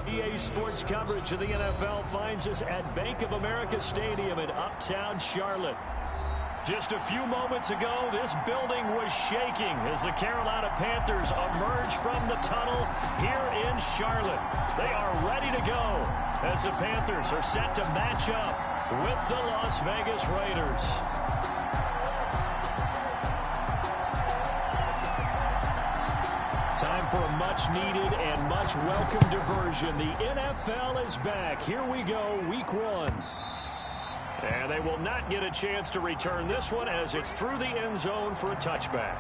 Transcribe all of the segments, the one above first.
EA Sports coverage of the NFL finds us at Bank of America Stadium in Uptown Charlotte. Just a few moments ago, this building was shaking as the Carolina Panthers emerge from the tunnel here in Charlotte. They are ready to go as the Panthers are set to match up with the Las Vegas Raiders. Time for a much-needed and much-welcome diversion. The NFL is back. Here we go, Week 1. And they will not get a chance to return this one as it's through the end zone for a touchback.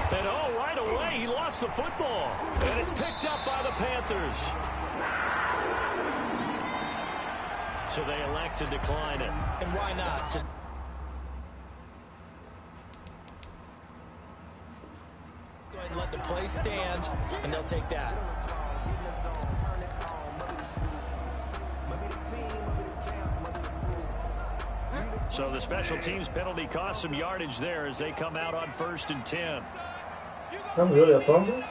And oh, right away, he lost the football. And it's picked up by the Panthers. So they elect to decline it. And why not? Just go ahead and let the play stand, and they'll take that. So the special teams penalty cost some yardage there as they come out on 1st and 10. That's really a fumble?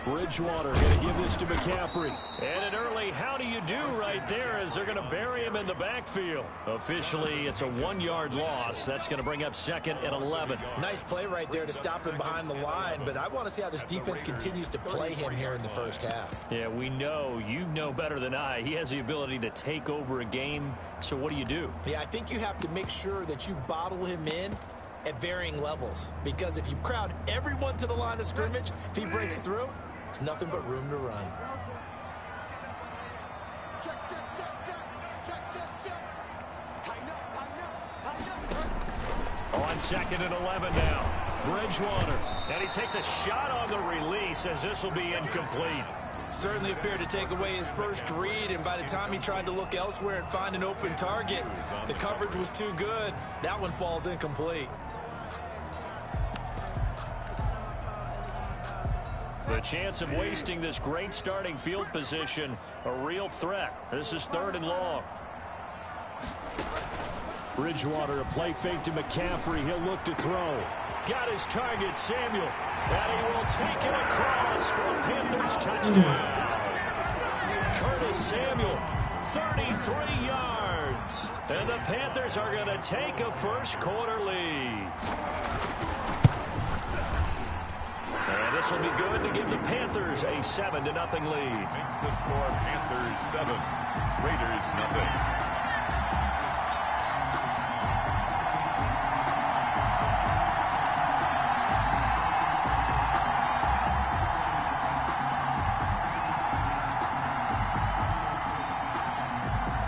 Bridgewater going to give this to McCaffrey. And an early how do you do right there as they're going to bury him in the backfield. Officially, it's a 1-yard loss. That's going to bring up 2nd and 11. Nice play right there to stop him behind the line, but I want to see how this defense continues to play him here in the first half. Yeah, we know. You know better than I. He has the ability to take over a game. So what do? Yeah, I think you have to make sure that you bottle him in at varying levels. Because if you crowd everyone to the line of scrimmage, if he breaks through, it's nothing but room to run. On 2nd and 11 now. Bridgewater. And he takes a shot on the release as this will be incomplete. Certainly appeared to take away his first read, and by the time he tried to look elsewhere and find an open target, the coverage was too good. That one falls incomplete. The chance of wasting this great starting field position, a real threat. This is 3rd and long. Bridgewater, a play fake to McCaffrey. He'll look to throw. Got his target, Samuel. And he will take it across for a Panthers touchdown. Curtis Samuel, 33 yards. And the Panthers are going to take a first-quarter lead. And this will be good to give the Panthers a 7-0 lead. Makes the score Panthers 7, Raiders 0.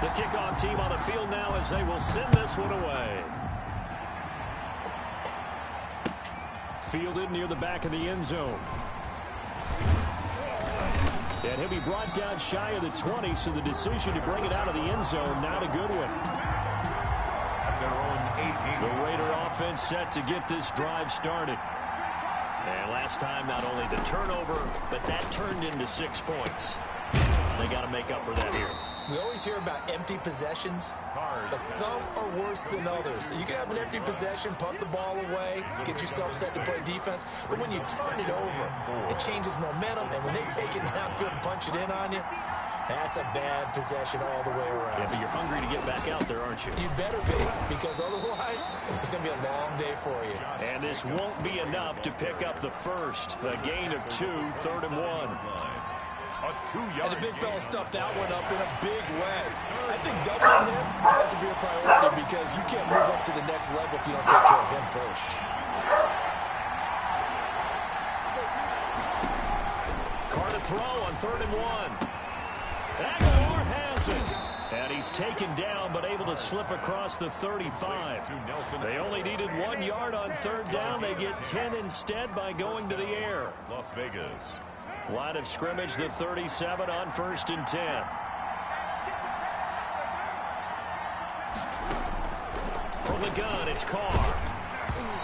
The kickoff team on the field now as they will send this one away. Fielded near the back of the end zone. And he'll be brought down shy of the 20, so the decision to bring it out of the end zone, not a good one. Their own 18. The Raider offense set to get this drive started. And last time, not only the turnover, but that turned into 6 points. They got to make up for that here. We always hear about empty possessions, but some are worse than others. You can have an empty possession, punt the ball away, get yourself set to play defense, but when you turn it over, it changes momentum, and when they take it downfield and punch it in on you, that's a bad possession all the way around. Yeah, but you're hungry to get back out there, aren't you? You better be, because otherwise, it's going to be a long day for you. And this won't be enough to pick up the first. A gain of 2, 3rd and 1. And the big fella stuffed that one up in a big way. I think doubling him has to be a priority because you can't move up to the next level if you don't take care of him first. Carr to throw on 3rd and 1. Aguilar has it. And he's taken down but able to slip across the 35. They only needed 1 yard on 3rd down. They get 10 instead by going to the air. Las Vegas. Line of scrimmage, the 37 on 1st and 10. From the gun, it's Carr.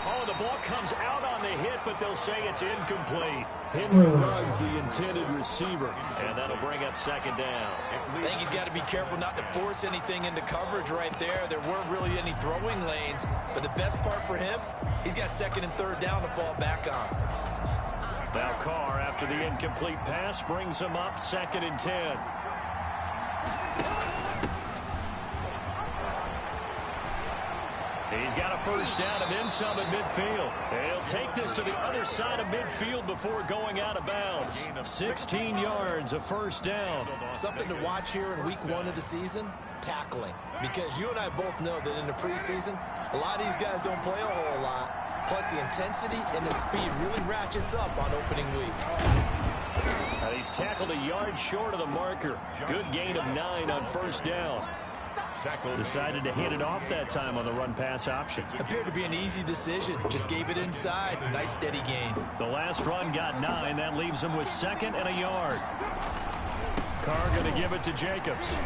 Oh, the ball comes out on the hit, but they'll say it's incomplete. Henry Ruggs, the intended receiver, and that'll bring up 2nd down. I think he's got to be careful not to force anything into coverage right there. There weren't really any throwing lanes, but the best part for him, he's got 2nd and 3rd down to fall back on. Now Carr, after the incomplete pass, brings him up 2nd and 10. He's got a 1st down and then some at midfield. He'll take this to the other side of midfield before going out of bounds. 16 yards, a 1st down. Something to watch here in week 1 of the season, tackling. Because you and I both know that in the preseason, a lot of these guys don't play a whole lot. Plus the intensity and the speed really ratchets up on opening week. He's tackled a yard short of the marker. Good gain of 9 on 1st down. Decided to hand it off that time on the run-pass option. Appeared to be an easy decision. Just gave it inside. Nice steady gain. The last run got 9. That leaves him with 2nd and a yard. Carr going to give it to Jacobs.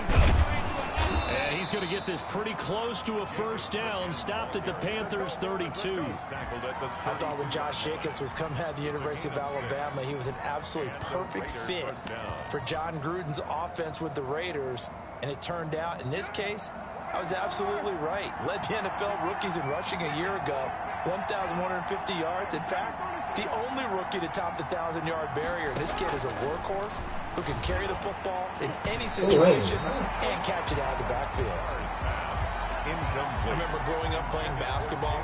And he's going to get this pretty close to a 1st down. Stopped at the Panthers' 32. I thought when Josh Jacobs was coming out of the University of Alabama, he was an absolutely perfect fit for John Gruden's offense with the Raiders. And it turned out, in this case, I was absolutely right. Led the NFL rookies in rushing a year ago. 1,150 yards. In fact, the only rookie to top the 1,000-yard barrier. This kid is a workhorse who can carry the football in any situation and catch it out of the backfield. I remember growing up playing basketball,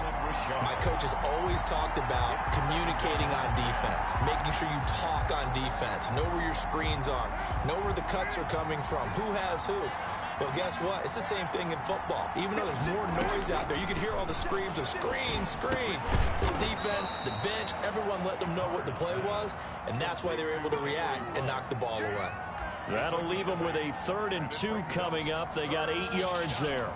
my coaches always talked about communicating on defense, making sure you talk on defense, know where your screens are, know where the cuts are coming from, who has who. Well, guess what? It's the same thing in football. Even though there's more noise out there, you can hear all the screams of screen, screen. This defense, the bench, everyone let them know what the play was, and that's why they were able to react and knock the ball away. That'll leave them with a 3rd and 2 coming up. They got 8 yards there.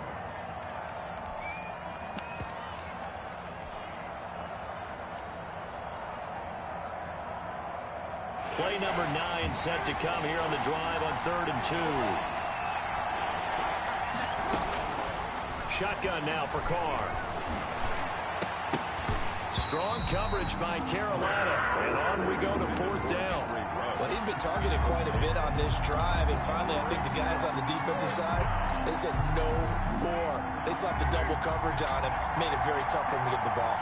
Play number 9 set to come here on the drive on 3rd and 2. Shotgun now for Carr. Strong coverage by Carolina. And on we go to 4th down. Well, he'd been targeted quite a bit on this drive. And finally, I think the guys on the defensive side, they said no more. They slapped the double coverage on him. Made it very tough for him to get the ball.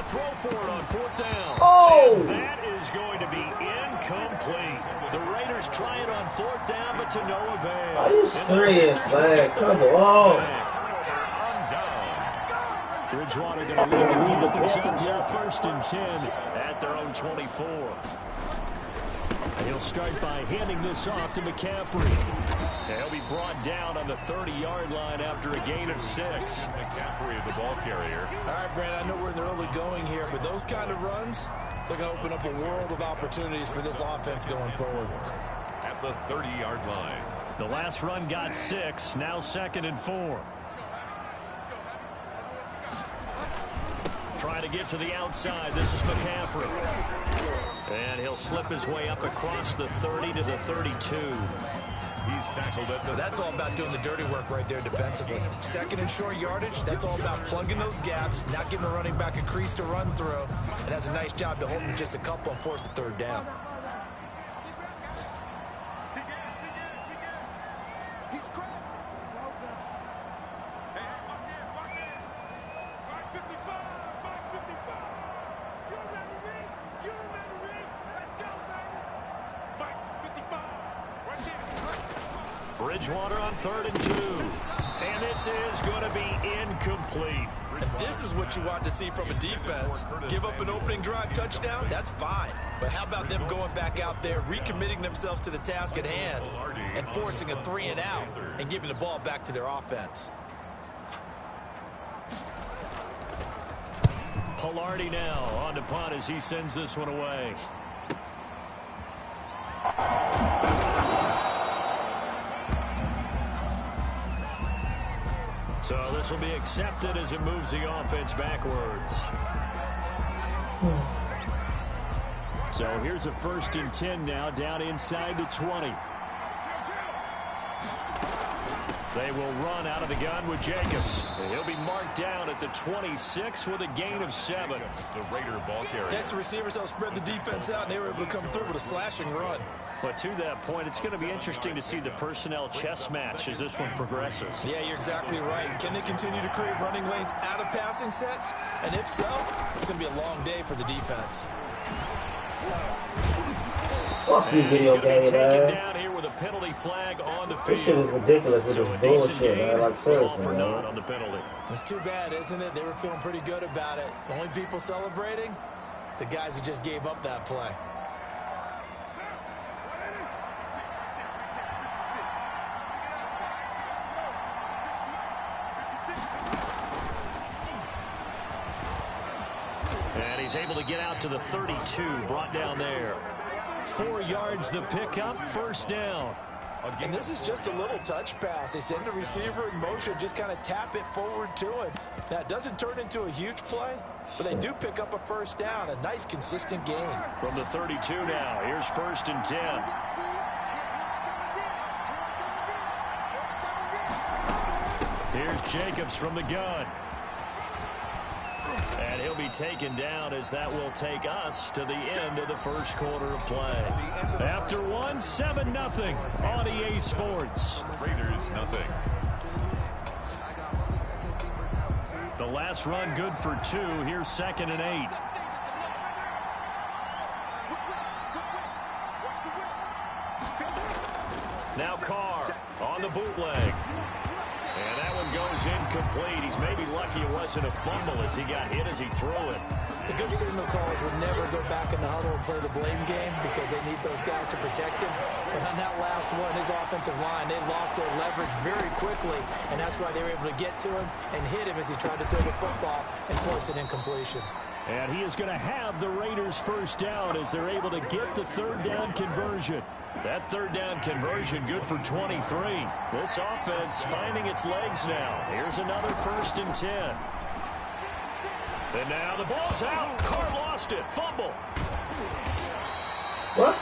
Throw for it on 4th down. Oh! And that is going to be incomplete. The Raiders try it on 4th down, but to no avail. Are you serious, man? Come on. Bridgewater going to lead the Panthers up here 1st and 10 at their own 24. He'll start by handing this off to McCaffrey. He'll be brought down on the 30-yard line after a gain of 6. McCaffrey, the ball carrier. All right, Brad, I know we're in the early going here, but those kind of runs, they're going to open up a world of opportunities for this offense going forward. At the 30-yard line. The last run got 6, now 2nd and 4. Trying to get to the outside. This is McCaffrey. And he'll slip his way up across the 30 to the 32. He's tackled at the... That's all about doing the dirty work right there defensively. 2nd and short yardage, that's all about plugging those gaps, not giving the running back a crease to run through, and has a nice job to hold him just a couple and force a 3rd down. Bridgewater on 3rd and 2. And this is going to be incomplete. And this is what you want to see from a defense. Give up an opening drive touchdown, that's fine. But how about them going back out there, recommitting themselves to the task at hand, and forcing a 3 and out, and giving the ball back to their offense. Palardy now on to punt as he sends this one away. So this will be accepted as it moves the offense backwards. So here's a 1st and 10 now, down inside the 20. They will run out of the gun with Jacobs. He'll be marked down at the 26 with a gain of 7. The Raider ball carrier. That's the receivers helped spread the defense out, and they were able to come through with a slashing run. But to that point, it's going to be interesting to see the personnel chess match as this one progresses. Yeah, you're exactly right. Can they continue to create running lanes out of passing sets? And if so, it's going to be a long day for the defense. Fuck you, video game, man. Down here with a penalty flag on the field. This shit is ridiculous with this bullshit, man. Like, seriously, for man. naught on the penalty. It's too bad, isn't it? They were feeling pretty good about it. The only people celebrating, the guys who just gave up that play. And he's able to get out to the 32, brought down there. 4 yards the pickup, 1st down. And this is just a little touch pass. They send the receiver in motion, just kind of tap it forward to him. Now, it doesn't turn into a huge play, but they do pick up a 1st down, a nice, consistent gain. From the 32 now, here's 1st and 10. Here's Jacobs from the gun. And he'll be taken down as that will take us to the end of the 1st quarter of play. After 1, 7-0 on EA Sports. Raiders, nothing. The last run good for 2. Here's 2nd and 8. Now Carr on the bootleg. And that one goes incomplete. He's maybe lucky it wasn't a fumble as he got hit as he threw it. The good signal callers would never go back in the huddle and play the blame game because they need those guys to protect him. But on that last one, his offensive line, they lost their leverage very quickly, and that's why they were able to get to him and hit him as he tried to throw the football and force an incompletion. And he is going to have the Raiders' 1st down as they're able to get the 3rd down conversion. That 3rd down conversion good for 23. This offense finding its legs now. Here's another 1st and 10. And now the ball's out. Carr lost it. Fumble. What?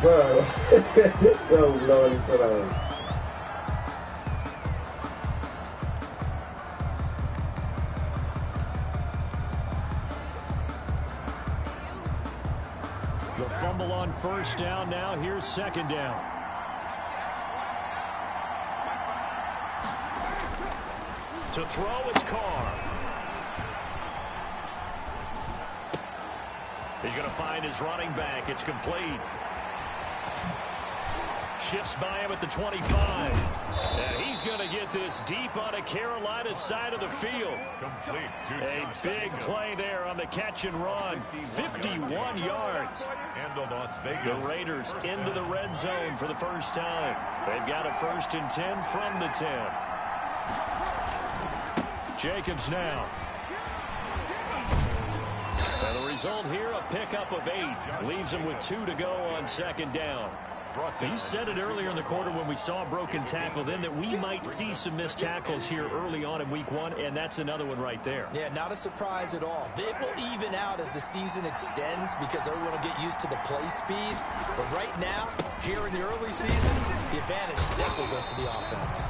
Bro. Oh, Lord, it's so The fumble on 1st down. Now here's 2nd down. To throw, it's Carr. He's going to find his running back. It's complete. Shifts by him at the 25. And he's going to get this deep on a Carolina side of the field. Complete. A big play there on the catch and run. 51 yards. And the Las Vegas. The Raiders into the red zone for the 1st time. They've got a 1st and 10 from the 10. Jacobs now. And the result here, a pickup of 8. Leaves him with 2 to go on 2nd down. You said it earlier in the quarter when we saw a broken tackle then that we might see some missed tackles here early on in week 1, and that's another one right there. Yeah, not a surprise at all. It will even out as the season extends because everyone will get used to the play speed. But right now, here in the early season, the advantage definitely goes to the offense.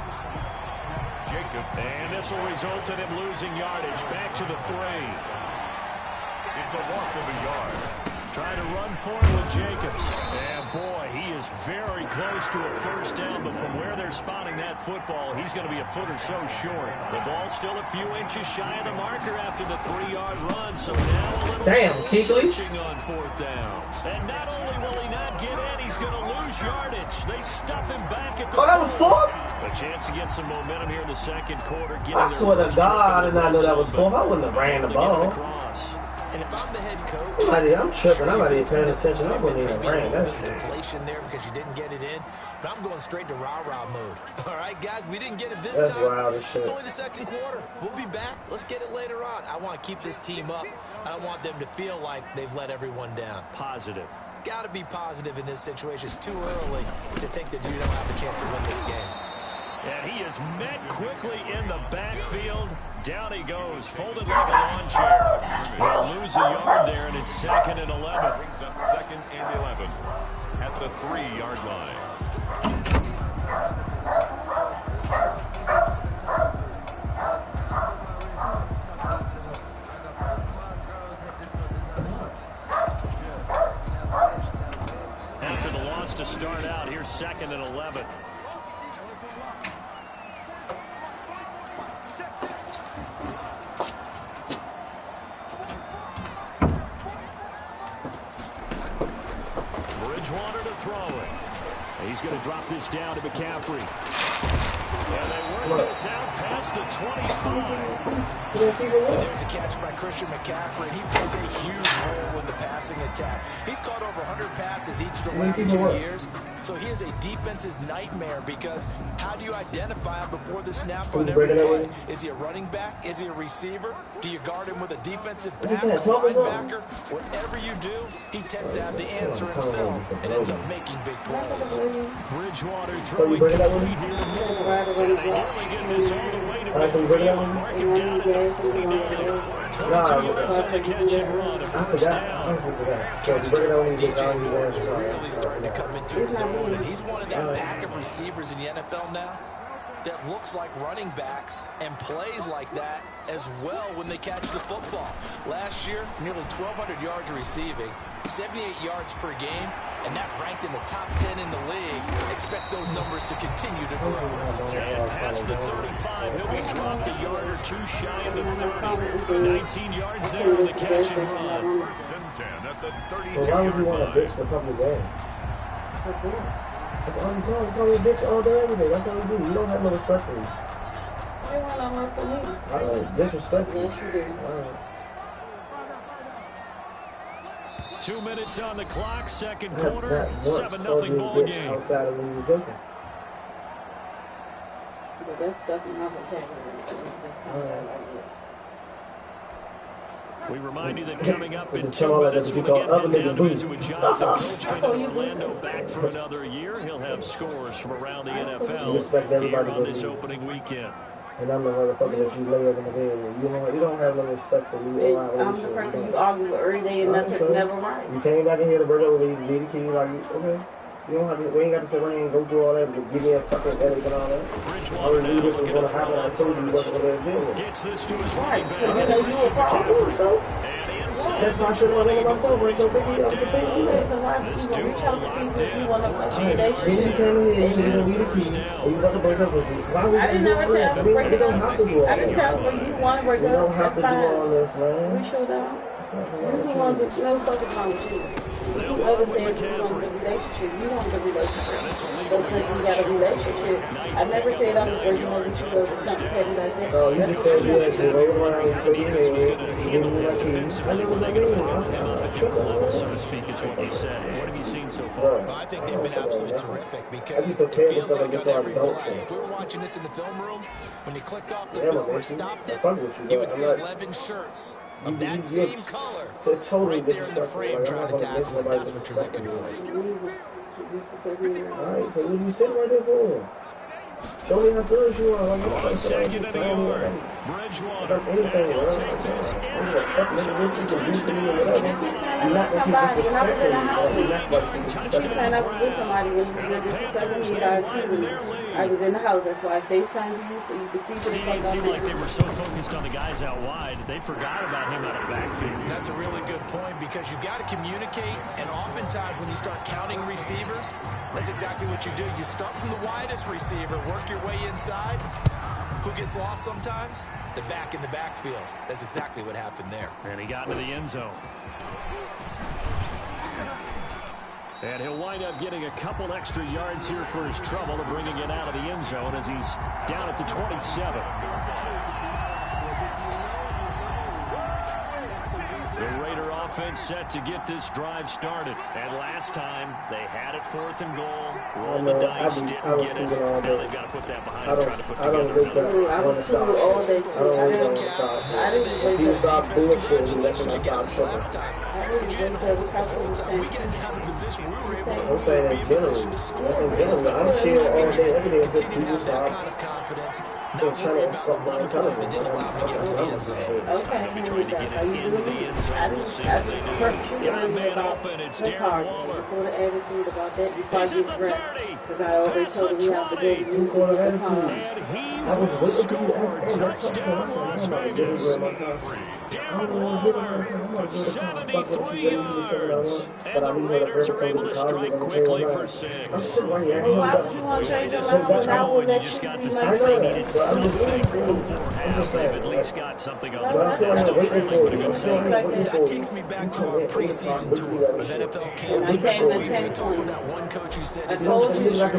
Jacob. And this will result in him losing yardage. Back to the 3. It's a loss of a yard. Trying to run for it with Jacobs. And boy, he is very close to a 1st down, but from where they're spotting that football, he's going to be a foot or so short. The ball's still a few inches shy of the marker after the 3-yard run, so now a little switching on 4th down. And not only will he not get in, he's going to lose yardage. They stuff him back at the that was 4th? A chance to get some momentum here in the 2nd quarter. I swear to God, I did not know that was 4th. I wouldn't have ran the ball. And if I'm the head coach, I'm tripping. I'm not even paying attention. I wouldn't even ran that shit. Inflation there because you didn't get it in. But I'm going straight to rah-rah mode. All right, guys, we didn't get it this time. Wild as shit. It's only the 2nd quarter. We'll be back. Let's get it later on. I want to keep this team up. I don't want them to feel like they've let everyone down. Positive. got to be positive in this situation. It's too early to think that you don't have a chance to win this game. And he is met quickly in the backfield. Down he goes, folded like a lawn chair. He'll lose a yard there, and it's 2nd and 11. Brings up 2nd and 11 at the 3-yard line. After the loss to start out, here's 2nd and 11. Bridgewater to throw it. He's going to drop this down to McCaffrey. And they work this out past the 25. And there's a catch by Christian McCaffrey. He plays a huge role in the passing attack. He's caught over 100 passes each of the last 2 years. So he is a defense's nightmare because how do you identify him before the snap on every play? Is he a running back? Is he a receiver? Do you guard him with a defensive back, a linebacker? Whatever you do, he tends to have the answer himself and ends up making big plays. Bridgewater throwing complete here. And they nearly get this all the way to midfield. Mark him down at the 49. 22 yards on the catch and run. A first down. DJ Moore's really starting to come into his own, and he's one of that pack of receivers in the NFL now that looks like running backs and plays like that as well when they catch the football. Last year, nearly 1,200 yards receiving, 78 yards per game, and that ranked in the top 10 in the league. Expect those numbers to continue to grow. And past the 35, he'll be dropped a yard or two shy of the 30. 19 yards there on the catch and run. 10 at the Well, 32-yard why would you want to bitch a couple of games? That's all you call. You call me a bitch all day, every day. That's all you do. You don't have no respect for me. You want to work for me? Disrespect me. Yes, you do. All right. 2 minutes on the clock, second quarter, 7-0 ball game. Outside of when you were joking. But that's not okay. We remind you that coming up in 2 minutes, we'll get down to visit with Jonathan Coachman in Orlando, back for another year. He'll have scores from around the NFL here on this opening weekend. And I'm the motherfucker that you lay up in the bed with. You don't have no respect for me. I'm the person you argue with every day, and nothing's never right. You came back in here to break up with me, be the key, like, okay. You don't have to, we ain't got to sit around and go through all that, but give me a fucking headache and all that. Bridgewater now looking to throw I told you wasn't going to deal with it. Gets this to his running back. So you know you a problem. So, that's why I said I think myself, right? So big, I'm continuing. So why do you reach out to people you want to accommodation? Then you came in here and said you're going to be the key, and you about to break up with me. Why would I you didn't do never all say that? I was breaking We don't have to do all I didn't tell that. you you want to break We up. don't have to do all this, man. We sure don't. You want to no focus on you. Whoever says you want the relationship, you want the relationship. So since we got a relationship, I never said I was breaking up with you over something petty like that. No, you just said you had to roll around and put your head, give me my keys. I never done anything. So to speak is what you said. What have you seen so far? I think they've been absolutely terrific because it feels like on every play. If we were watching this in the film room, when you clicked off the film or stopped it, you would see 11 shirts of that same color right there in the frame trying to tackle it. That's what you're looking for. Alright, so what are you sitting right there for? Show me how serious you are. On second and a yard, Bridgewater, and he'll take this I was in the house, that's why I FaceTimed you, so you could see See, it seemed like they were so focused on the guys out wide, they forgot about him out of the backfield. That's a really good point because you've got to communicate, and oftentimes when you start counting receivers, that's exactly what you do. You start from the widest receiver, work your way inside. Who gets lost sometimes? The back in the backfield. That's exactly what happened there. And he got into the end zone. And he'll wind up getting a couple extra yards here for his trouble to bringing it out of the end zone as he's down at the 27. The Raider offense set to get this drive started. And last time, they had it 4th and goal. Rolled the dice, didn't get it. Now they've got to put that behind them, trying to put together another. I was cool all day. I didn't wait till stop bullshit and let him stop last time. We get down to position. We were able to I'm saying in general. That's in general. I'm chill all day, every day until people stop. kind of confidence. They're trying to suck my intelligence. Didn't allow them to get to the end zone. Okay, Maybe trying to get it into the end zone. We'll see what they do. Got a man open. It's Darren Waller. Before the attitude about that, before I He's at get the dressed. 30. Because I always told him we have to go to You call it attitude. And he I was will waiting for you to score. ask Touchdown, Las Vegas. Darren Waller, 73 yards. And the Raiders are able to strike quickly for 6. Well, why would you want to change your mind when I will You let you just got see the my sense they brother? needed something before half. They've at least got something on the Still trailing, but a good save. That takes me back to our preseason tour of NFL camp. I came at We 10 talked with points. that one coach who said I his told emphasis you.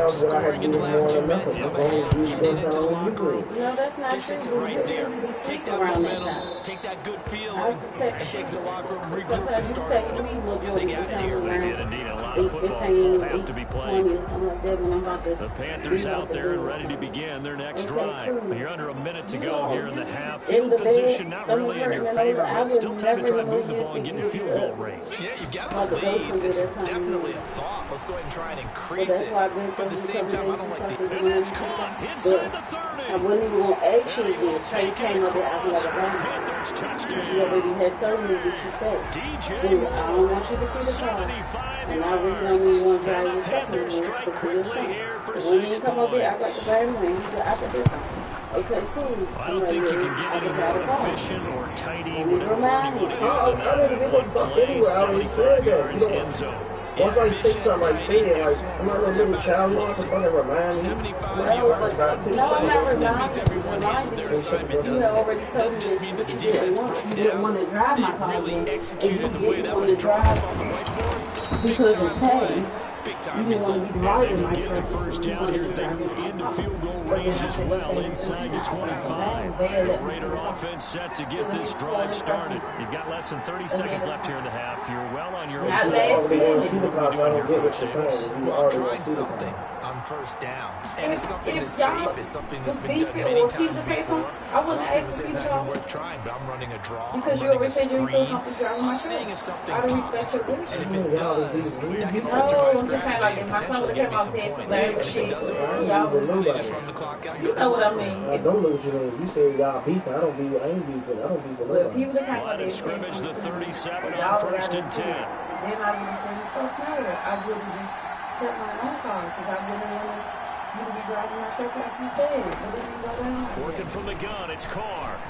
was scoring in the last 2 minutes of a half, getting into the locker room. No, that's not This true. hits it right there. Take that around that momentum, time. take that good feeling, and take the locker room, regroup, and Sometimes you start take over. me, we'll do They it got it around here. They did indeed. A lot of 8, football 15, have 8, to be 20 played. or something like that when I'm about to. The Panthers out there and ready to begin their next drive. You're under a minute to go here in the half. Field position not really in your favor, but still time to try and move the ball and get in field goal range. Yeah, you got the lead. It's definitely a thought. Let's go ahead and try and increase it. But at the same time, I don't like the... And it's caught inside the 30. I wasn't even going to actually do it. Trey came up there, I was like, Panthers you touchdown. already had told me what you said. DJ Dude, I don't want you to see the car. 75 And I really don't even want to drive And you the Panthers strike quickly here for When you 6 come up there, I got points. the bad one. He said, I can do something. Okay, cool. I don't think you can get any more efficient or tidy, whatever word you want to use. I didn't give a One fuck play, anyway. I already said 75 that. yards, You know, end zone. once I say something, I say it. Like, I'm not no little child. You want to fucking remind me? 75 No, yards. but, no, I'm not reminding Everyone handled their you. assignment, You doesn't had it? already told me Doesn't just mean that the you didn't defense want, broke you didn't down. want to drive my They car. really And executed the you way that didn't was want to drawn drive up on the whiteboard. Big because time of play. Tay. Big You time didn't want result. to be driving my Get the truck. first down here as they move into field goal range as well, inside the 25. The Raider offense set to get this drive started. You've got less than 30 seconds left here in the half. You're well on your own Not side. last They want to minute. see the clock, so I don't get what you're saying. You already want Trying to see the something clock. on first down. And it's something If that's y'all safe. It's something was that's been done beefing many or times people say before. something, I wouldn't People ask say you it's not y'all. even worth trying, but I'm running a draw. Because I'm you running always a said you feel screen. comfortable driving my I'm truck. seeing if something Out of pops. respect to this. And if it does, that can alter No, my I'm just saying, strategy like, and if my son potentially would get have me came some out saying points. some bad And if it shit, doesn't I work, don't y'all even know they about just it. run the clock out. You know what I mean. I don't know what you mean. You say y'all beefing. I don't beef. I ain't beefing. I don't beef with But if nobody. he would have come out Line there of and said scrimmage, the something, 37 y'all on would first have and been 10. cool. Then I would have said, fuck no. I wouldn't just cut my own car because I wouldn't want you to be driving my truck like you said. But then you go down like Working that. from the gun, it's Carr.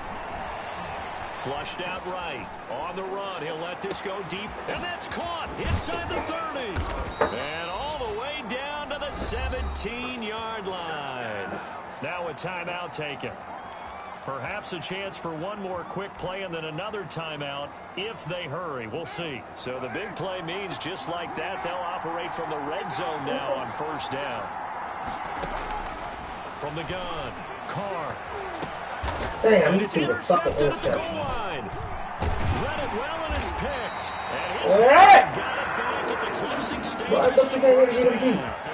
Flushed out right. On the run, he'll let this go deep. And that's caught inside the 30. And all the way down to the 17-yard line. Now a timeout taken. Perhaps a chance for one more quick play and then another timeout if they hurry. We'll see. So the big play means just like that, they'll operate from the red zone now on first down. From the gun, Carr. Dang, I And need it's to the fucking intercepted at the goal interception. line. Read it well and it's picked. And he's What? got it back at the closing stages Well, I thought you of can't the really first get a beat. half.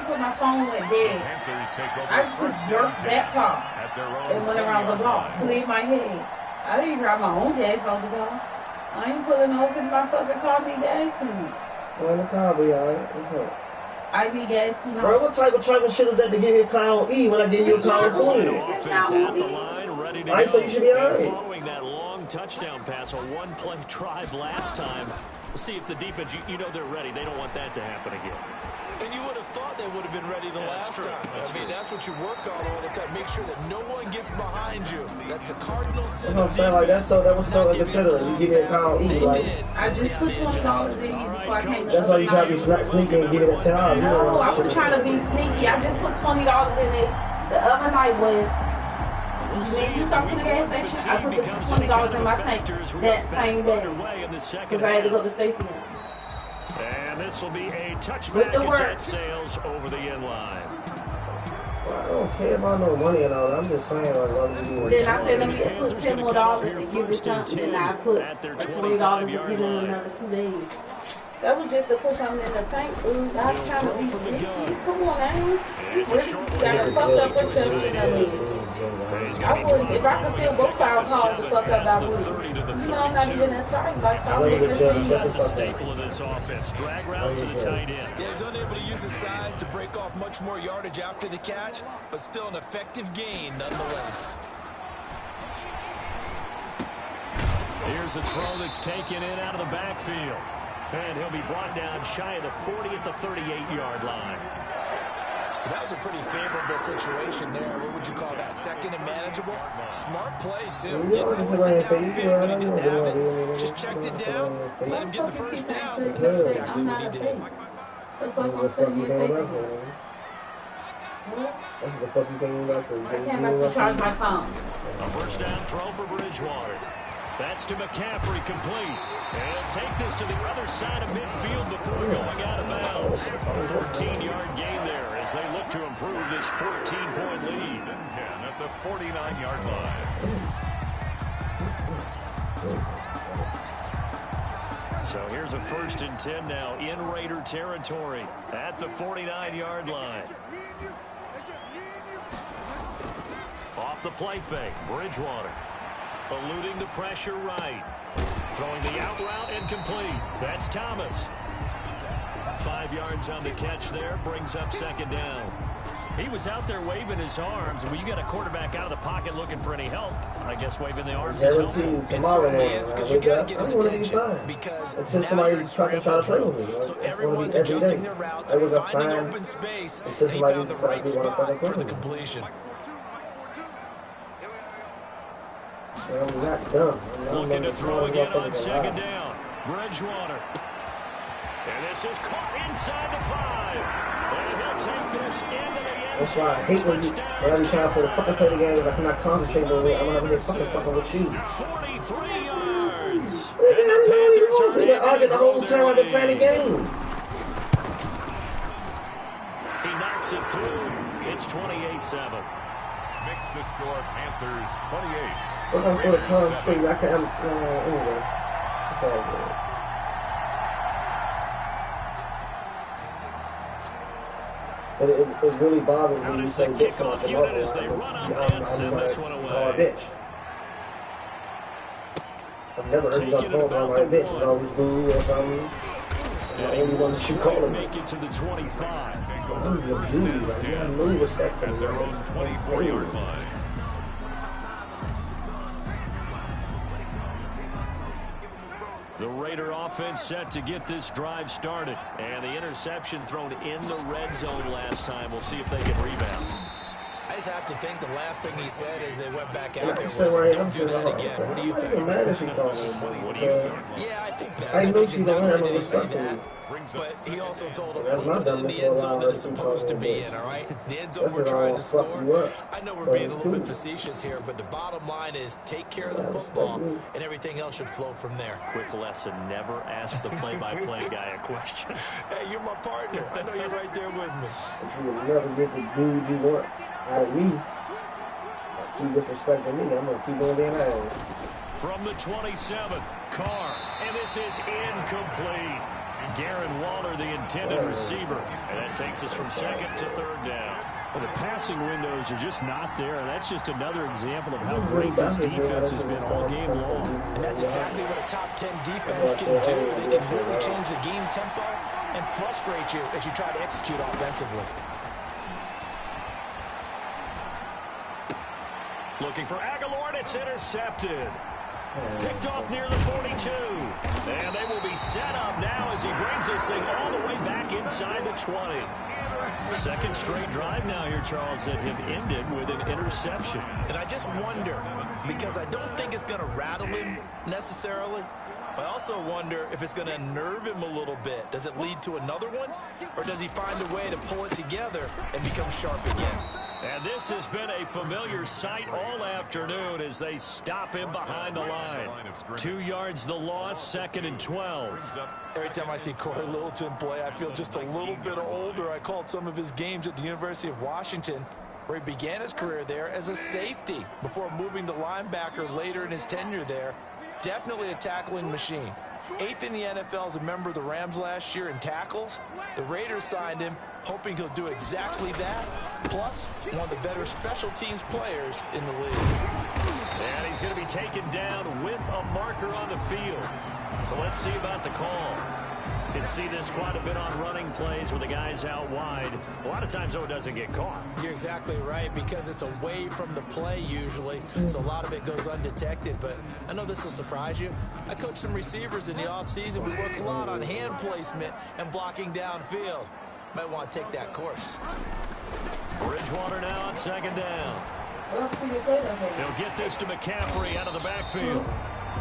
Put my phone went dead. Panthers take over I just first jerked and 10 that car at their own and went around the 20-yard block, line. cleared my head. I didn't drive my own gas on the car. I ain't pulling over because my fucking car need gas in it. Well, in the car, we alright. What's up? I need gas too now. Bro, what type of shit is that to give me a clown E when I give you a clown Carolina queen? offense at the line, ready to I go. said you should be all And right. following that long touchdown pass, a one-play drive last time. We'll see if the defense, you know they're ready. They don't want that to happen again. And you would have thought they would have been ready the last time. I mean, that's what you work on all the time. Make sure that no one gets behind you. That's the cardinal sin That's what I'm of saying. Like, defense. that was so inconsiderate. You give me a clown E, They like, did. I just put $20 in you before I came to that's why you try to be sneaky and give it a $10. You know No, what I I'm was saying? trying to be sneaky. I just put $20 in it the other night when you stopped to the gas station. I put the $20 in my tank that same day because I had to go to Stacy. And this will be a With touchback the as work. that sails over the end line. I don't care about no money and all that. I'm just saying, like, then I said, let me put $10 more to give it something, and I put $20 to give it another 2 days. That was just to put something in the tank, food. I was trying to be sneaky. Come on, man. You got a fucked up perception of me. I wouldn't, if I could feel both our calls the fuck up, I would. You know, I'm not even inside. Like, stop making a scene. That's a staple of this offense. Drag route to the tight end. Yeah, he was unable to use his size to break off much more yardage after the catch, but still an effective gain nonetheless. Here's a throw that's taken in out of the backfield. And he'll be brought down shy of the 40 at the 38-yard line. That was a pretty favorable situation there. What would you call that? Second and manageable? Smart play, too. Didn't force it downfield when he didn't have it. Just checked it down, let him get the first down. That's exactly what he did. So fuck, I'm sitting here thinking. I came back to charge my phone. A first down throw for Bridgewater. That's to McCaffrey, complete. And take this to the other side of midfield before going out of bounds. 14-yard gain there as they look to improve this 14-point lead. 10 at the 49-yard line. So here's a 1st and 10 now in Raider territory at the 49-yard line. Off the play fake, Bridgewater. Eluding the pressure right. Throwing the out route and complete. That's Thomas. 5 yards on the catch there. Brings up 2nd down. He was out there waving his arms. When you got a quarterback out of the pocket looking for any help, I guess waving the arms is helpful. It certainly is, because you got to get his attention. Because now you're in scramble drill. So everyone's adjusting their routes, finding open space. And he found the right spot for the completion. I'm not done. Looking to throw again on 2nd down. Bridgewater. And this is caught inside the 5. And he'll take this into the end. That's why I hate when I'm trying for the fucking play the game and I cannot concentrate on it. I'm gonna have to fucking with you. 43 yards. They argued the whole time I've been playing the game. He knocks it through. It's 28-7. Makes the score Panthers 28. But I'm for the concentrate. I can't. Anyway, it's all good. But it really bothers me. How does the kickoff unit as they run up and send this one away? Call a bitch. I've never heard you call my bitch. It's always boo or something. The only one that you call him. Make it to the 25. I'm a dude. I got no respect for At their own 24-yard line. The Raider offense set to get this drive started. And the interception thrown in the red zone last time. We'll see if they can rebound. I just have to think the last thing he said as they went back out there was, don't do that again. What do you think? What do you think? Yeah, I think that. I know she don't have no did he say respect for that? me. But he also told him, let's put it in the end zone that it's supposed to be in, all right? The end zone we're trying to score. I know we're being a little bit facetious here, but the bottom line is take care of the football, and everything else should flow from there. Quick lesson, never ask the play-by-play guy a question. Hey, you're my partner. I know you're right there with me. But you will never get the dude you want out of me. Keep disrespecting me. I'm going to keep on being ass. From the 27, Carr, and this is incomplete. Darren Waller, the intended receiver. And that takes us from 2nd to 3rd down. Well, the passing windows are just not there. And that's just another example of how great this defense has been all game long. And that's exactly what a top 10 defense can do. They can really change the game tempo and frustrate you as you try to execute offensively. Looking for Aguilar, and it's intercepted. Picked off near the 42. And they will be set up now as he brings this thing all the way back inside the 20. Second straight drive now here, Charles, that have ended with an interception. And I just wonder, because I don't think it's going to rattle him necessarily, I also wonder if it's going to unnerve him a little bit. Does it lead to another one? Or does he find a way to pull it together and become sharp again? And this has been a familiar sight all afternoon as they stop him behind the line. 2 yards the loss, 2nd and 12. Every time I see Corey Littleton play, I feel just a little bit older. I called some of his games at the University of Washington. where he began his career there as a safety before moving to linebacker later in his tenure there. Definitely a tackling machine. 8th in the NFL as a member of the Rams last year in tackles. The Raiders signed him, hoping he'll do exactly that, plus one of the better special teams players in the league. And he's going to be taken down with a marker on the field. So let's see about the call. You can see this quite a bit on running plays where the guy's out wide. A lot of times, though, it doesn't get caught. You're exactly right, because it's away from the play usually, so a lot of it goes undetected. But I know this will surprise you. I coach some receivers in the offseason. We work a lot on hand placement and blocking downfield. Might want to take that course. Bridgewater now on second down. He'll get this to McCaffrey out of the backfield.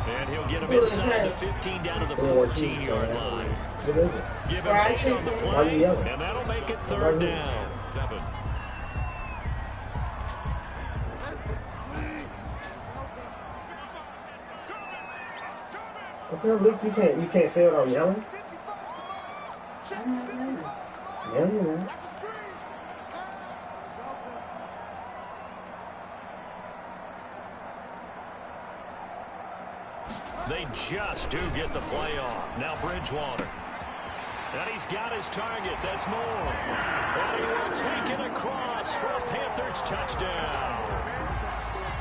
And he'll get him inside the 15 down to the 14-yard line. Give him 8 on the play, and that'll make it third down. 7. Okay, at least you can't say it without yelling. Yelling, man. They just do get the play off. Now Bridgewater. And he's got his target. That's Moore. And he will take it across for a Panthers touchdown.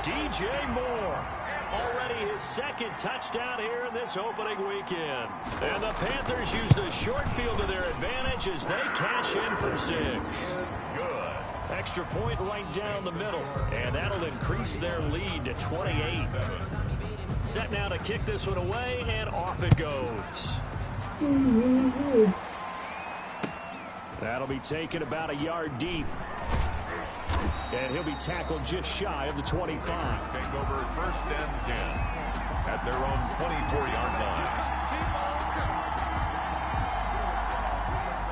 DJ Moore. Already his second touchdown here in this opening weekend. And the Panthers use the short field to their advantage as they cash in for 6. Good. Extra point right down the middle. And that'll increase their lead to 28. Set now to kick this one away, and off it goes. That'll be taken about a yard deep. And he'll be tackled just shy of the 25. Take over 1st and 10 at their own 24-yard line.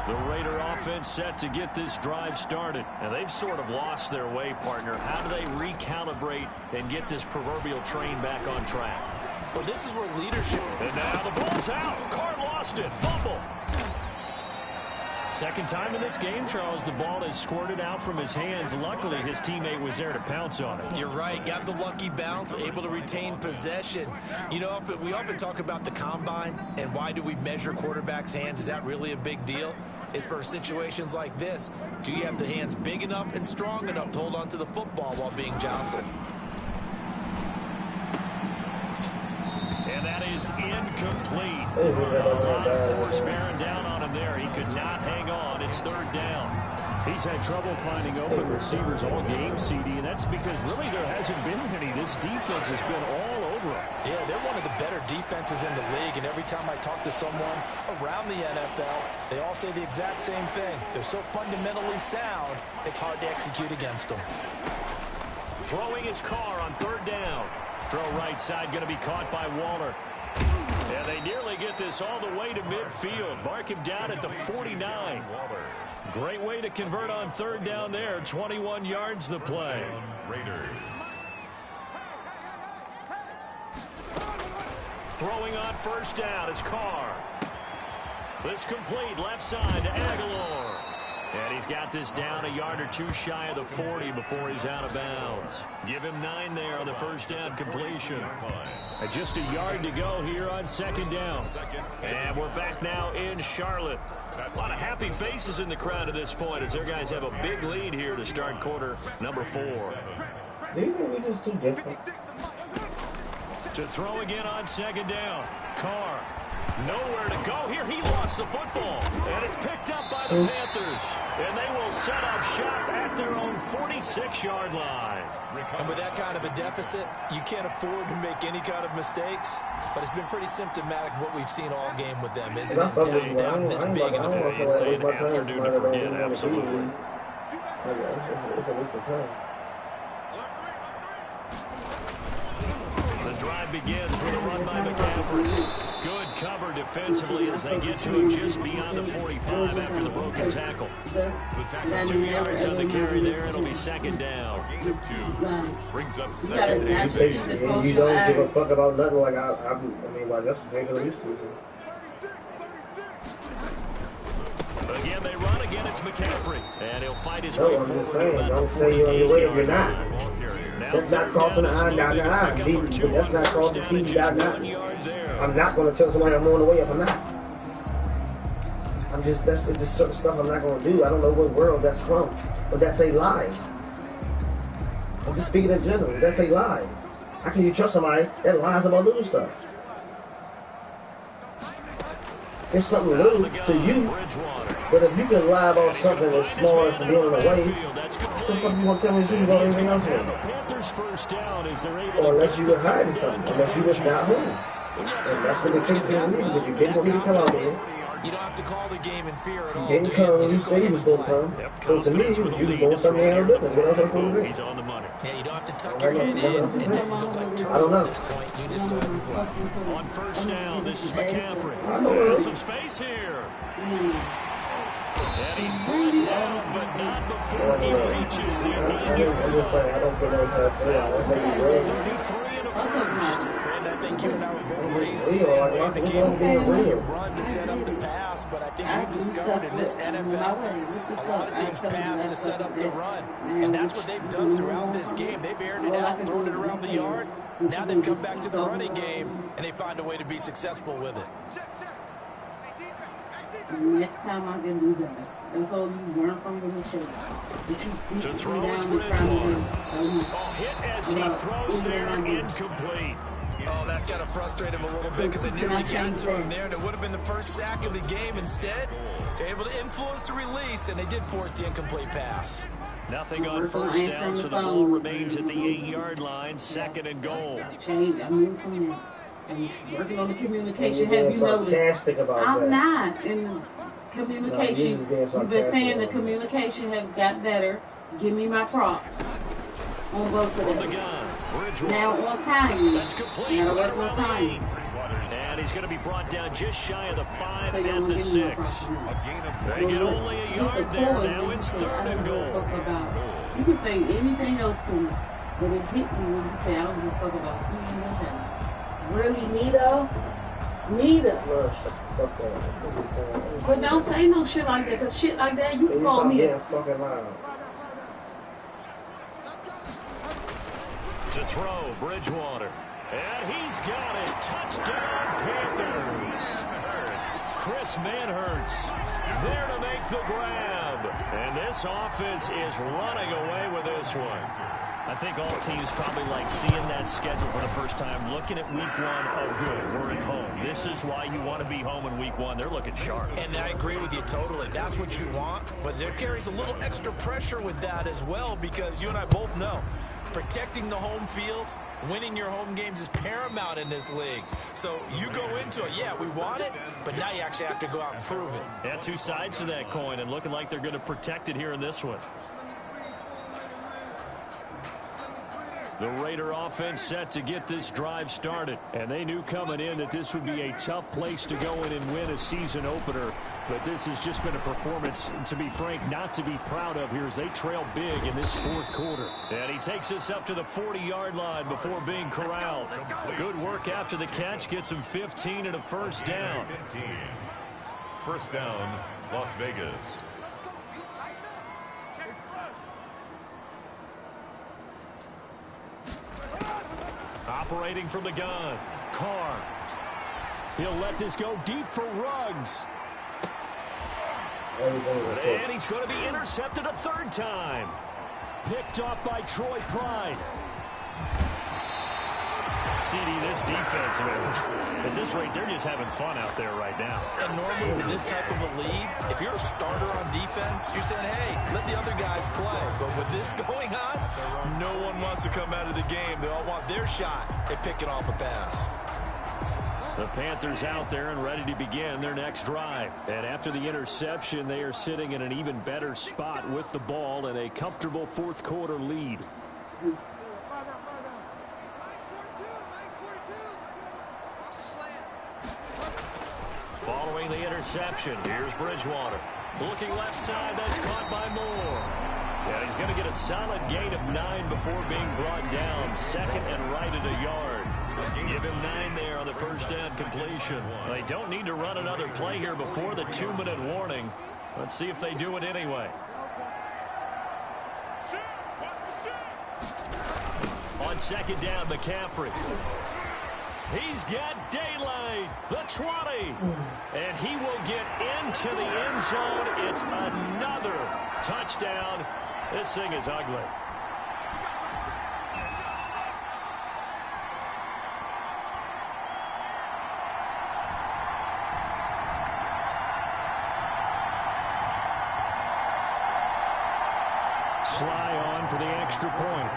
The Raider offense set to get this drive started. And they've sort of lost their way, partner. How do they recalibrate and get this proverbial train back on track? Well, this is where leadership... And now the ball's out. Carr lost it. Fumble. Second time in this game, Charles, the ball is squirted out from his hands. Luckily, his teammate was there to pounce on it. You're right. Got the lucky bounce, able to retain possession. You know, we often talk about the combine and why do we measure quarterbacks' hands. Is that really a big deal? It's for situations like this. Do you have the hands big enough and strong enough to hold on to the football while being jostled? And that is incomplete. A lot of force bearing down on him there. He could not hang on. It's third down. He's had trouble finding open receivers all game, CD, and that's because really there hasn't been any. This defense has been all over him. Yeah, they're one of the better defenses in the league, and every time I talk to someone around the NFL, they all say the exact same thing. They're so fundamentally sound, it's hard to execute against them. Throwing his Carr on third down. Throw right side going to be caught by Waller. And they nearly get this all the way to midfield. Mark him down at the 49. Great way to convert on third down there. 21 yards the play. Raiders. Throwing on first down is Carr. This complete left side to Aguilar. And he's got this down a yard or two shy of the 40 before he's out of bounds. Give him 9 there on the first down completion. And just a yard to go here on second down. And we're back now in Charlotte. A lot of happy faces in the crowd at this point as their guys have a big lead here to start quarter number 4. Do you think we're just too different? To throw again on second down. Carr. Nowhere to go here. He lost the football. And it's picked up by the Panthers. And they will set up shop at their own 46-yard line. And with that kind of a deficit, you can't afford to make any kind of mistakes. But it's been pretty symptomatic of what we've seen all game with them, isn't it? Taking down this big in the fourth. It's an afternoon to forget, absolutely. It's a waste of time. The drive begins with a run by McCaffrey. Good cover defensively as they get to him just beyond the 45 after the broken tackle. 2 yards on the carry there. It'll be second down. Gain of 2 brings up second and You don't give a fuck about nothing like I mean, well, that's the same thing I used to do. Again, they run. Again, it's McCaffrey. And he'll fight his No, way I'm just forward. saying, don't say you're on your way if you're not. That's not crossing the I, dot, dot, that's not crossing the T, dot, dot. I'm not going to tell somebody I'm on the way if I'm not. It's just certain stuff I'm not going to do. I don't know what world that's from, but that's a lie. I'm just speaking in general. That's a lie. How can you trust somebody that lies about little stuff? It's something little to you, but if you can lie about something as small as being in the way, what the fuck you gonna tell me you about anything else for? Or unless you were hiding something, unless you was not home. And that's what the case is with me, because you didn't want me to come out there. You don't have to call the game in fear at all. He didn't come when you said he was going to come. So to me, you was doing something out of business. What else am I supposed to do? He's on the money. Yeah, you don't have to tuck your head in and take a look like I don't know. at this point. You just go ahead and play. On first down, this is McCaffrey. I know. Some space here. And he's brought down, but not before he reaches the immediate. I'm just saying, I don't put no past play out. That's like 33 and a first. And I think you and I were both raised real. Like, the game being real. run to set up the pass, but I think we've discovered in this NFL, a lot of teams pass to set up the run. And that's what they've done throughout this game. They've aired it out, thrown it around the yard. Now they've come back to the running game, and they find a way to be successful with it. Next time I can do that. That's all you learn from the mistake. To throw is Bridgewater. Hit as he throws there, incomplete. Oh, that's got to frustrate him a little bit because they nearly got to him there, and it would have been the first sack of the game. Instead, they're able to influence the release, and they did force the incomplete pass. Nothing on first down, so the ball remains at the 8-yard line, second and goal. Change. I moved from there. I'm working on the communication. You're Have you noticed? about I'm that. not in communication. No, You've been saying the communication has got better. Give me my props on both of them. Now on time. That's complete. Gotta work on time. And he's going to be brought down just shy of the 5 and the 6. They get only a yard there. Now it's third and goal. You can say anything else to me, but it hit me when you say I don't give a fuck about who you know. Really, Nita? But don't say no shit like that, because shit like that, you can call me. To throw, Bridgewater. And he's got it. Touchdown, Panthers. Chris Manhertz there to make the grab. And this offense is running away with this one. I think all teams probably like seeing that schedule for the first time, looking at week 1. Oh, good, we're at home. This is why you want to be home in week 1. They're looking sharp. And I agree with you totally. That's what you want. But there carries a little extra pressure with that as well, because you and I both know protecting the home field, winning your home games is paramount in this league. So you go into it, yeah, we want it, but now you actually have to go out and prove it. Yeah, two sides to that coin, and looking like they're going to protect it here in this one. The Raider offense set to get this drive started. And they knew coming in that this would be a tough place to go in and win a season opener. But this has just been a performance, to be frank, not to be proud of here as they trail big in this fourth quarter. And he takes us up to the 40-yard line before being corralled. Good work after the catch. Gets him 15 and a first down. First down, Las Vegas. Operating from the gun, Carr. He'll let this go deep for Ruggs. And he's going to be intercepted a third time. Picked off by Troy Pride. CD, this defense, man, at this rate, they're just having fun out there right now. And normally with this type of a lead, if you're a starter on defense, you're saying, hey, let the other guys play. But with this going on, no one wants to come out of the game. They all want their shot at picking off a pass. The Panthers out there and ready to begin their next drive. And after the interception, they are sitting in an even better spot with the ball and a comfortable fourth quarter lead. Following the interception, here's Bridgewater. Looking left side, that's caught by Moore. Yeah, he's going to get a solid gain of 9 before being brought down. Second and right at a yard. Give him 9 there on the first down completion. They don't need to run another play here before the 2-minute warning. Let's see if they do it anyway. On second down, McCaffrey. He's got daylight, the 20. And he will get into the end zone. It's another touchdown. This thing is ugly. Sly on for the extra point.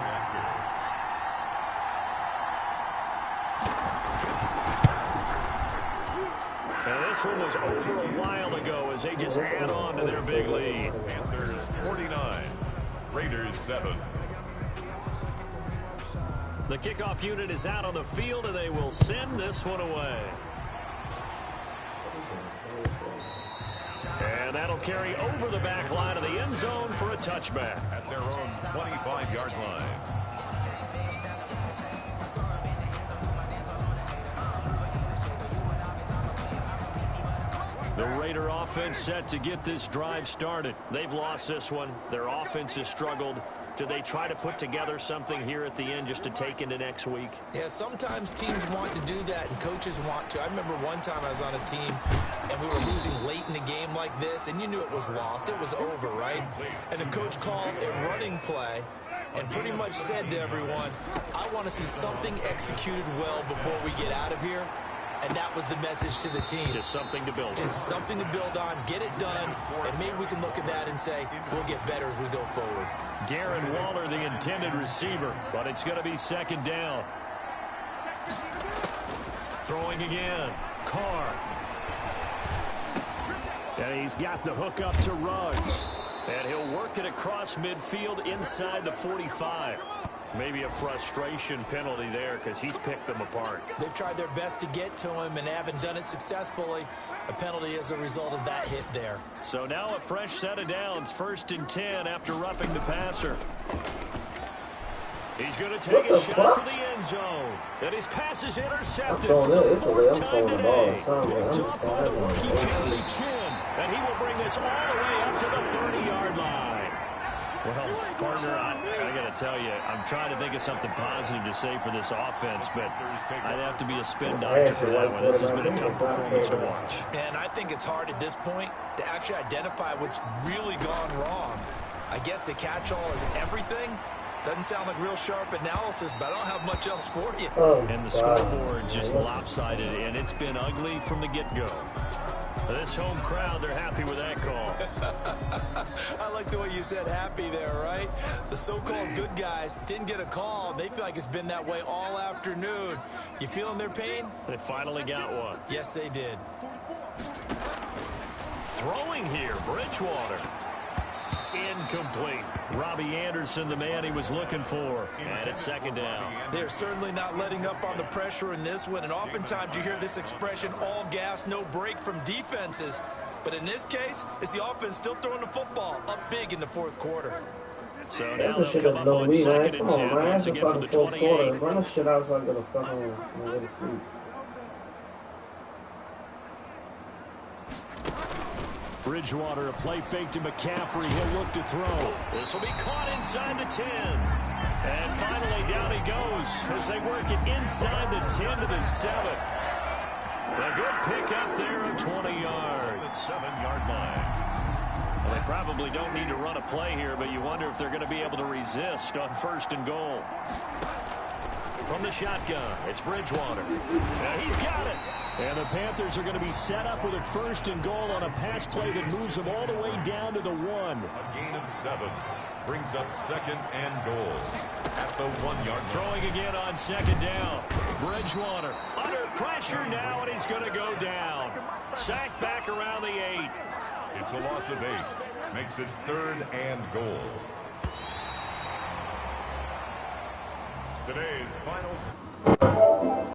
And this one was over a while ago as they just add on to their big lead. Panthers 49, Raiders 7. The kickoff unit is out on the field, and they will send this one away. And that'll carry over the back line of the end zone for a touchback. At their own 25-yard line. The Raider offense set to get this drive started. They've lost this one. Their offense has struggled. Do they try to put together something here at the end just to take into next week? Yeah, sometimes teams want to do that and coaches want to. I remember one time I was on a team and we were losing late in the game like this, and you knew it was lost. It was over, right? And the coach called a running play and pretty much said to everyone, I want to see something executed well before we get out of here. And that was the message to the team. Just something to build on. Just something to build on, get it done, and maybe we can look at that and say, we'll get better as we go forward. Darren Waller, the intended receiver, but it's going to be second down. Throwing again. Carr. And he's got the hook up to Ruggs. And he'll work it across midfield inside the 45. Maybe a frustration penalty there because he's picked them apart. They've tried their best to get to him and haven't done it successfully. A penalty as a result of that hit there. So now a fresh set of downs. 1st and 10 after roughing the passer. He's going to take a shot for the end zone. And his pass is intercepted for the 4th time today. Picked up by the rookie Jeremy Chin. And he will bring this all the way up to the 30-yard line. Well, partner, I got to tell you, I'm trying to think of something positive to say for this offense, but I'd have to be a spin doctor for that one. This has been a tough performance to watch. And I think it's hard at this point to actually identify what's really gone wrong. I guess the catch-all is everything. Doesn't sound like real sharp analysis, but I don't have much else for you. And the scoreboard just lopsided, and it's been ugly from the get-go. This home crowd, they're happy with that call. I like the way you said happy there, right? The so-called good guys didn't get a call. They feel like it's been that way all afternoon. You feeling their pain? They finally got one. Yes, they did. Throwing here, Bridgewater. Incomplete. Robbie Anderson, the man he was looking for. And it's second down. They're certainly not letting up on the pressure in this one. And oftentimes you hear this expression, all gas, no break from defenses. But in this case, it's the offense still throwing the football up big in the 4th quarter. So now they'll come up on 2nd and 10 once again for the 28. Run the shit out so I get a fucking way to sleep. Bridgewater, a play fake to McCaffrey. He'll look to throw. This will be caught inside the 10. And finally, down he goes as they work it inside the 10 to the 7. A good pick up there of 20 yards. The 7-yard line. Well, they probably don't need to run a play here, but you wonder if they're going to be able to resist on 1st and goal. From the shotgun, it's Bridgewater. And he's got it. And the Panthers are going to be set up with a 1st and goal on a pass play that moves them all the way down to the 1. A gain of 7 brings up 2nd and goal at the 1-yard line. Throwing again on 2nd down. Bridgewater under pressure now, and he's going to go down. Sacked back around the 8. It's a loss of 8. Makes it 3rd and goal. Today's finals.